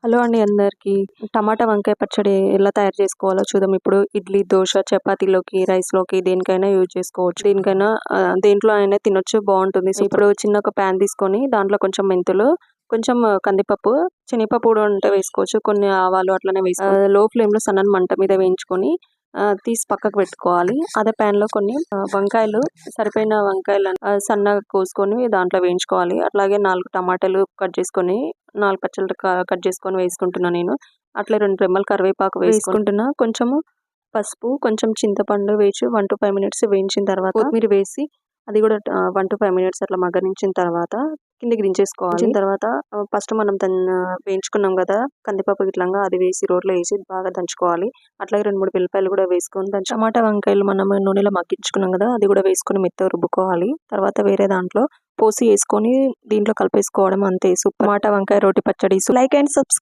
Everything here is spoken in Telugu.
హలో అండి అందరికీ. టమాటా వంకాయ పచ్చడి ఎలా తయారు చేసుకోవాలో చూద్దాం. ఇప్పుడు ఇడ్లీ, దోశ, చపాతీలోకి, రైస్‌లోకి దేనికైనా యూజ్ చేసుకోవచ్చు. దేనికైనా దేంట్లో అయినా తినొచ్చు, బాగుంటుంది. సో, ఇప్పుడు చిన్న ఒక ప్యాన్ తీసుకొని దాంట్లో కొంచెం మెంతులు, కొంచెం కందిపప్పు, శనగపప్పు కూడా ఉంటే వేసుకోవచ్చు. కొన్ని ఆవాలు అట్లనే లో ఫ్లేమ్‌లో సన్నని మంట మీద వేయించుకొని తీసి పక్కకు పెట్టుకోవాలి. అదే ప్యాన్‌లో కొన్ని వంకాయలు, సరిపోయిన వంకాయలను సన్నగా కోసుకొని దాంట్లో వేయించుకోవాలి. అట్లాగే 4 టమాటాలు కట్ చేసుకొని, 4 పచ్చళ్ళు కట్ చేసుకొని వేసుకుంటున్నా నేను. అట్లే 2 రెమ్మలు కరివేపాకు వేసుకుంటున్నా. కొంచెము పసుపు, కొంచెం చింతపండు వేసి 1-5 మినిట్స్ వేయించిన తర్వాత కొత్తిమీర వేసి అది కూడా 1-5 మినిట్స్ అట్లా మగ్గనించిన తర్వాత కిందికి దించేసుకోవాలి. తర్వాత ఫస్ట్ మనం వేయించుకున్నాం కదా కందిపప్పు గిట్లంగా, అది వేసి రోట్లో వేసి బాగా దంచుకోవాలి. అట్లాగే 2-3 వెల్లిపాయలు కూడా వేసుకొని టమాటా వంకాయలు మనం నూనెలో మగ్గించుకున్నాం కదా, అది కూడా వేసుకొని మెత్తగా రుబ్బుకోవాలి. తర్వాత వేరే దాంట్లో పోసి వేసుకొని దీంట్లో కలిపేసుకోవడం, అంతే. టమాటా వంకాయ రోటి పచ్చడి. Like and subscribe.